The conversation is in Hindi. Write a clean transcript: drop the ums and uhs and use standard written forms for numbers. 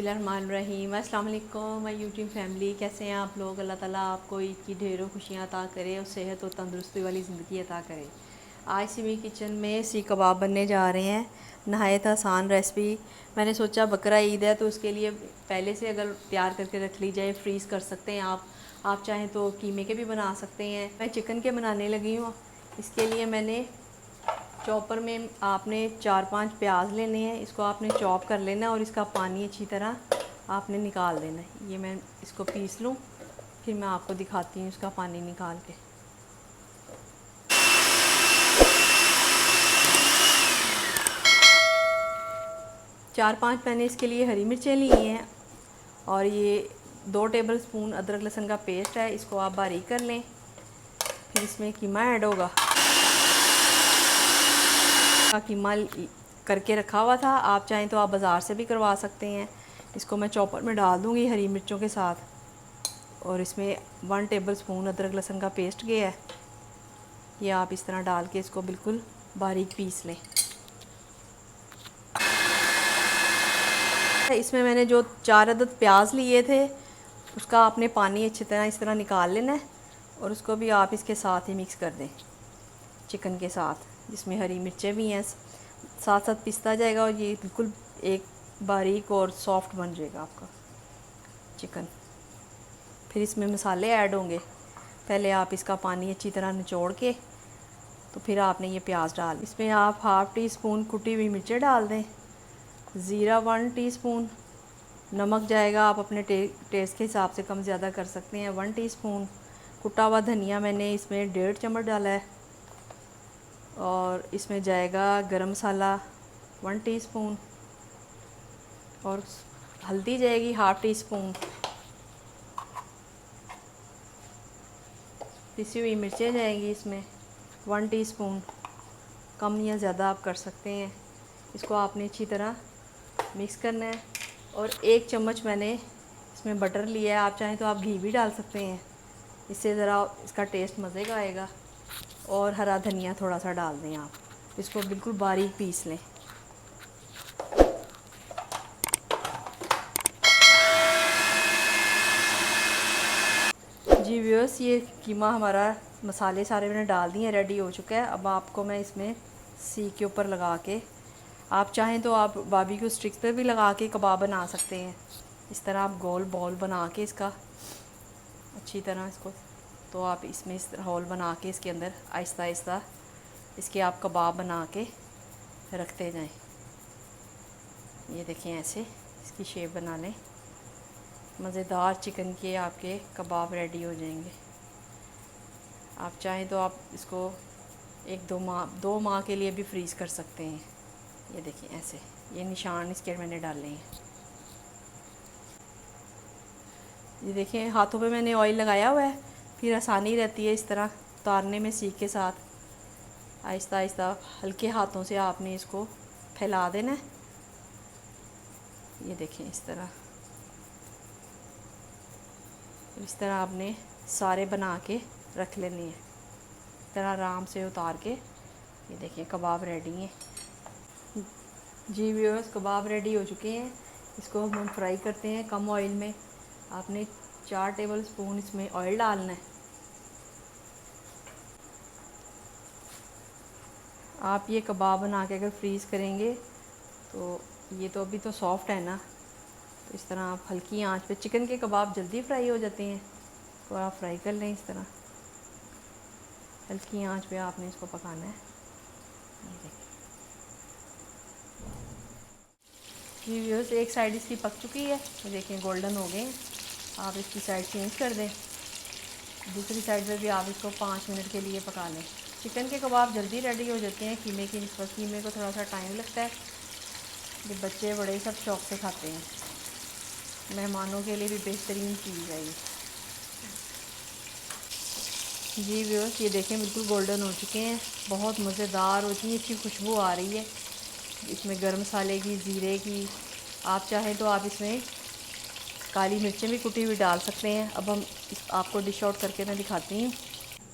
बिस्मिल्लाहिर्रहमानिर्रहीम। अस्सलाम वालेकुम माय यूट्यूब फैमिली, कैसे हैं आप लोग। अल्लाह ताला आपको ईद की ढेरों खुशियाँ अता करे और सेहत और तंदुरुस्ती वाली ज़िंदगी अता करे। आज सिमी किचन में सीख कबाब बनने जा रहे हैं। नहायत आसान रेसिपी। मैंने सोचा बकरा ईद है तो उसके लिए पहले से अगर तैयार करके रख ली जाए, फ्रीज़ कर सकते हैं आप चाहें तो कीमे के भी बना सकते हैं। मैं चिकन के बनाने लगी हूँ। इसके लिए मैंने चॉपर में आपने 4-5 प्याज लेने हैं, इसको आपने चॉप कर लेना और इसका पानी अच्छी तरह आपने निकाल देना है। ये मैं इसको पीस लूँ, फिर मैं आपको दिखाती हूँ इसका पानी निकाल के। चार पांच मैंने इसके लिए हरी मिर्चें ली हैं और ये 2 टेबल स्पून अदरक लहसुन का पेस्ट है, इसको आप बारीक कर लें। फिर इसमें कीमा ऐड होगा। कीमा करके रखा हुआ था, आप चाहें तो आप बाज़ार से भी करवा सकते हैं। इसको मैं चॉपर में डाल दूँगी हरी मिर्चों के साथ और इसमें 1 टेबल स्पून अदरक लहसुन का पेस्ट गया है। ये आप इस तरह डाल के इसको बिल्कुल बारीक पीस लें। इसमें मैंने जो 4 अदद प्याज लिए थे उसका आपने पानी अच्छी तरह इस तरह निकाल लेना है और उसको भी आप इसके साथ ही मिक्स कर दें चिकन के साथ, जिसमें हरी मिर्चें भी हैं। साथ साथ पिसता जाएगा और ये बिल्कुल एक बारीक और सॉफ्ट बन जाएगा आपका चिकन। फिर इसमें मसाले ऐड होंगे। पहले आप इसका पानी अच्छी तरह निचोड़ के तो फिर आपने ये प्याज डाल, इसमें आप ½ टी स्पून कुटी हुई मिर्चें डाल दें, ज़ीरा 1 टीस्पून, नमक जाएगा आप अपने टेस्ट के हिसाब से कम ज़्यादा कर सकते हैं। 1 टीस्पून कुटा हुआ धनिया मैंने इसमें 1.5 चम्मच डाला है और इसमें जाएगा गरम मसाला 1 टीस्पून और हल्दी जाएगी ½ टीस्पून। पिसी हुई मिर्चें जाएंगी इसमें 1 टीस्पून, कम या ज़्यादा आप कर सकते हैं। इसको आपने अच्छी तरह मिक्स करना है और 1 चम्मच मैंने इसमें बटर लिया है, आप चाहें तो आप घी भी डाल सकते हैं, इससे ज़रा इसका टेस्ट मज़े का आएगा। और हरा धनिया थोड़ा सा डाल दें आप, इसको बिल्कुल बारीक पीस लें। जी व्यूअर्स, ये कीमा हमारा मसाले सारे मैंने डाल दिए, रेडी हो चुका है। अब आपको मैं इसमें सीख के ऊपर लगा के, आप चाहें तो आप बारबेक्यू स्टिक्स पे भी लगा के कबाब बना सकते हैं। इस तरह आप गोल बॉल बना के इसका अच्छी तरह इसको, तो आप इसमें इस तरह होल बना के इसके अंदर आहिस्ता आहिस्ता इसके आप कबाब बना के रखते जाएं। ये देखें, ऐसे इसकी शेप बना लें। मज़ेदार चिकन के आपके कबाब रेडी हो जाएंगे। आप चाहें तो आप इसको 2 माह के लिए भी फ्रीज़ कर सकते हैं। ये देखिए ऐसे, ये निशान इसके मैंने डाले हैं। ये देखें, हाथों पे मैंने ऑयल लगाया हुआ है, फिर आसानी रहती है इस तरह उतारने में। सीख के साथ आहिस्ता आहिस्ता हल्के हाथों से आपने इसको फैला देना है। ये देखें इस तरह आपने सारे बना के रख लेने हैं। इस तरह आराम से उतार के, ये देखिए कबाब रेडी हैं। जी व्यूअर्स, कबाब रेडी हो चुके हैं। इसको हम फ्राई करते हैं कम ऑयल में। आपने 4 टेबल स्पून इसमें ऑयल डालना है। आप ये कबाब बना के अगर फ्रीज़ करेंगे तो ये तो अभी तो सॉफ्ट है ना, तो इस तरह आप हल्की आंच पे, चिकन के कबाब जल्दी फ्राई हो जाते हैं, तो आप फ्राई कर लें। इस तरह हल्की आंच पे आपने इसको पकाना है। ये देखिए जी व्यूअर्स, एक साइड इसकी पक चुकी है, ये देखें गोल्डन हो गए। आप इसकी साइड चेंज कर दें, दूसरी साइड पे भी आप इसको 5 मिनट के लिए पका लें। चिकन के कबाब जल्दी रेडी हो जाते हैं कीमे की निस्बत। कीमे को थोड़ा सा टाइम लगता है। ये बच्चे बड़े सब शौक से खाते हैं। मेहमानों के लिए भी बेहतरीन चीज़ है ये। जी व्यूअर्स, ये देखें बिल्कुल गोल्डन हो चुके हैं, बहुत मज़ेदार और इतनी अच्छी खुशबू आ रही है इसमें गरम मसाले की, ज़ीरे की। आप चाहें तो आप इसमें काली मिर्चें भी कुटी हुई डाल सकते हैं। अब हम आपको डिश आउट करके मैं दिखाती हूँ।